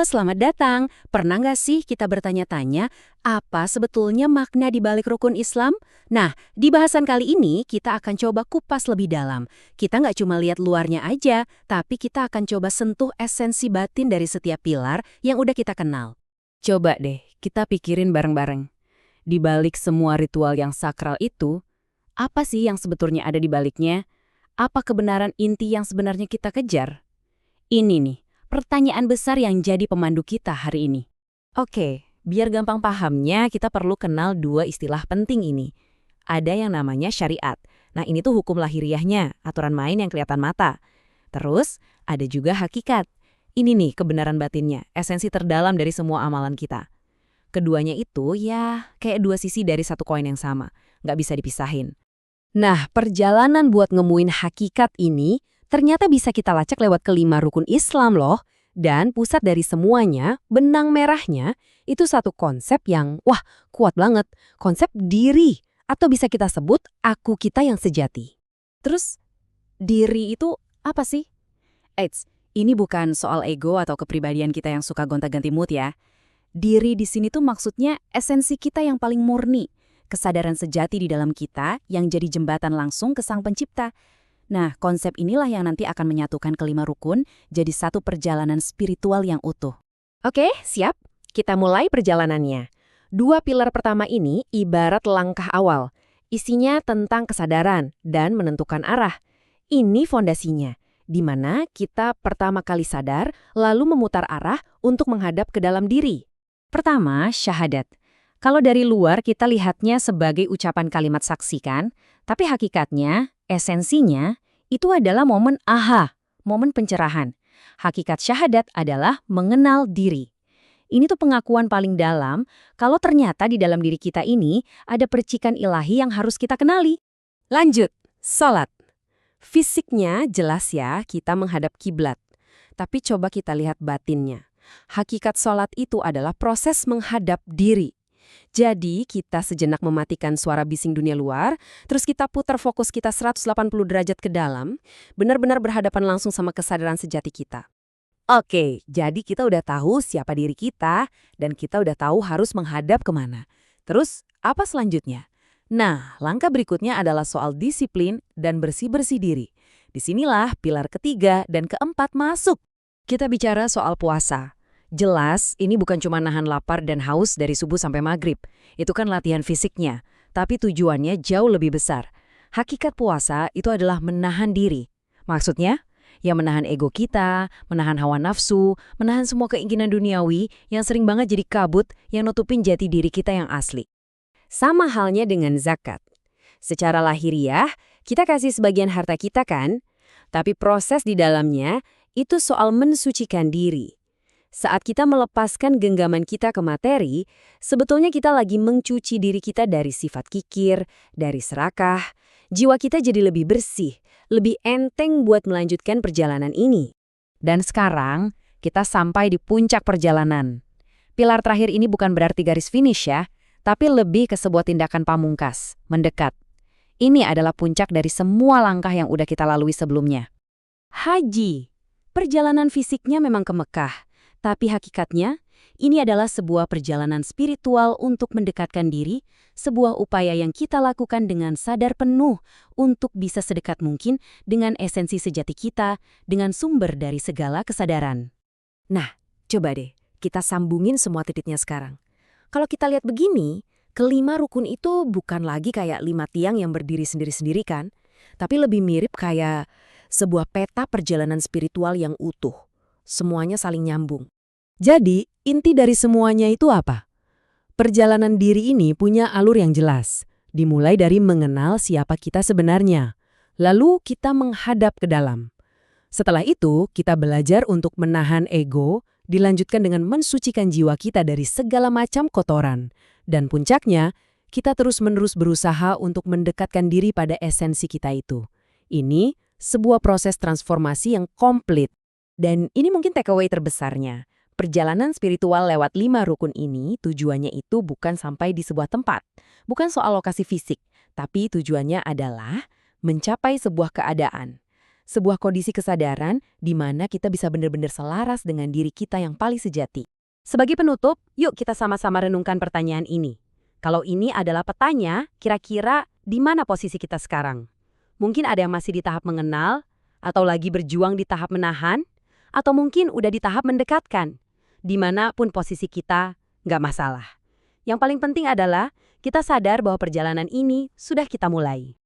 Halo, selamat datang. Pernah nggak sih kita bertanya-tanya apa sebetulnya makna di balik rukun Islam? Nah, di bahasan kali ini kita akan coba kupas lebih dalam. Kita nggak cuma lihat luarnya aja, tapi kita akan coba sentuh esensi batin dari setiap pilar yang udah kita kenal. Coba deh, kita pikirin bareng-bareng. Di balik semua ritual yang sakral itu, apa sih yang sebetulnya ada di baliknya? Apa kebenaran inti yang sebenarnya kita kejar? Ini nih, pertanyaan besar yang jadi pemandu kita hari ini. Oke, biar gampang pahamnya kita perlu kenal dua istilah penting ini. Ada yang namanya syariat. Nah ini tuh hukum lahiriahnya, aturan main yang kelihatan mata. Terus ada juga hakikat. Ini nih kebenaran batinnya, esensi terdalam dari semua amalan kita. Keduanya itu ya kayak dua sisi dari satu koin yang sama, nggak bisa dipisahin. Nah, perjalanan buat nemuin hakikat ini ternyata bisa kita lacak lewat kelima rukun Islam loh. Dan pusat dari semuanya, benang merahnya, itu satu konsep yang, wah, kuat banget. Konsep diri, atau bisa kita sebut aku kita yang sejati. Terus diri itu apa sih? Eits, ini bukan soal ego atau kepribadian kita yang suka gonta-ganti mood ya. Diri di sini tuh maksudnya esensi kita yang paling murni. Kesadaran sejati di dalam kita yang jadi jembatan langsung ke Sang Pencipta. Nah, konsep inilah yang nanti akan menyatukan kelima rukun jadi satu perjalanan spiritual yang utuh. Oke, siap. Kita mulai perjalanannya. Dua pilar pertama ini ibarat langkah awal. Isinya tentang kesadaran dan menentukan arah. Ini fondasinya, di mana kita pertama kali sadar, lalu memutar arah untuk menghadap ke dalam diri. Pertama, syahadat. Kalau dari luar kita lihatnya sebagai ucapan kalimat saksi kan, tapi hakikatnya, esensinya, itu adalah momen aha, momen pencerahan. Hakikat syahadat adalah mengenal diri. Ini tuh pengakuan paling dalam kalau ternyata di dalam diri kita ini ada percikan ilahi yang harus kita kenali. Lanjut, sholat. Fisiknya jelas ya kita menghadap kiblat. Tapi coba kita lihat batinnya. Hakikat sholat itu adalah proses menghadap diri. Jadi kita sejenak mematikan suara bising dunia luar, terus kita putar fokus kita 180 derajat ke dalam, benar-benar berhadapan langsung sama kesadaran sejati kita. Oke, jadi kita udah tahu siapa diri kita, dan kita udah tahu harus menghadap kemana. Terus, apa selanjutnya? Nah, langkah berikutnya adalah soal disiplin dan bersih-bersih diri. Disinilah pilar ketiga dan keempat masuk. Kita bicara soal puasa. Jelas, ini bukan cuma nahan lapar dan haus dari subuh sampai maghrib. Itu kan latihan fisiknya, tapi tujuannya jauh lebih besar. Hakikat puasa itu adalah menahan diri. Maksudnya, ya menahan ego kita, menahan hawa nafsu, menahan semua keinginan duniawi yang sering banget jadi kabut yang nutupin jati diri kita yang asli. Sama halnya dengan zakat. Secara lahiriah, kita kasih sebagian harta kita kan? Tapi proses di dalamnya itu soal mensucikan diri. Saat kita melepaskan genggaman kita ke materi, sebetulnya kita lagi mencuci diri kita dari sifat kikir, dari serakah. Jiwa kita jadi lebih bersih, lebih enteng buat melanjutkan perjalanan ini. Dan sekarang, kita sampai di puncak perjalanan. Pilar terakhir ini bukan berarti garis finish ya, tapi lebih ke sebuah tindakan pamungkas, mendekat. Ini adalah puncak dari semua langkah yang udah kita lalui sebelumnya. Haji. Perjalanan fisiknya memang ke Mekah. Tapi hakikatnya, ini adalah sebuah perjalanan spiritual untuk mendekatkan diri, sebuah upaya yang kita lakukan dengan sadar penuh untuk bisa sedekat mungkin dengan esensi sejati kita, dengan sumber dari segala kesadaran. Nah, coba deh, kita sambungin semua titiknya sekarang. Kalau kita lihat begini, kelima rukun itu bukan lagi kayak 5 tiang yang berdiri sendiri-sendiri kan, tapi lebih mirip kayak sebuah peta perjalanan spiritual yang utuh. Semuanya saling nyambung. Jadi, inti dari semuanya itu apa? Perjalanan diri ini punya alur yang jelas. Dimulai dari mengenal siapa kita sebenarnya. Lalu kita menghadap ke dalam. Setelah itu, kita belajar untuk menahan ego, dilanjutkan dengan mensucikan jiwa kita dari segala macam kotoran. Dan puncaknya, kita terus-menerus berusaha untuk mendekatkan diri pada esensi kita itu. Ini sebuah proses transformasi yang komplit. Dan ini mungkin takeaway terbesarnya. Perjalanan spiritual lewat 5 rukun ini tujuannya itu bukan sampai di sebuah tempat. Bukan soal lokasi fisik, tapi tujuannya adalah mencapai sebuah keadaan. sebuah kondisi kesadaran di mana kita bisa benar-benar selaras dengan diri kita yang paling sejati. Sebagai penutup, yuk kita sama-sama renungkan pertanyaan ini. Kalau ini adalah petanya, kira-kira di mana posisi kita sekarang? Mungkin ada yang masih di tahap mengenal, atau lagi berjuang di tahap menahan, atau mungkin udah di tahap mendekatkan. Dimanapun posisi kita, nggak masalah. Yang paling penting adalah kita sadar bahwa perjalanan ini sudah kita mulai.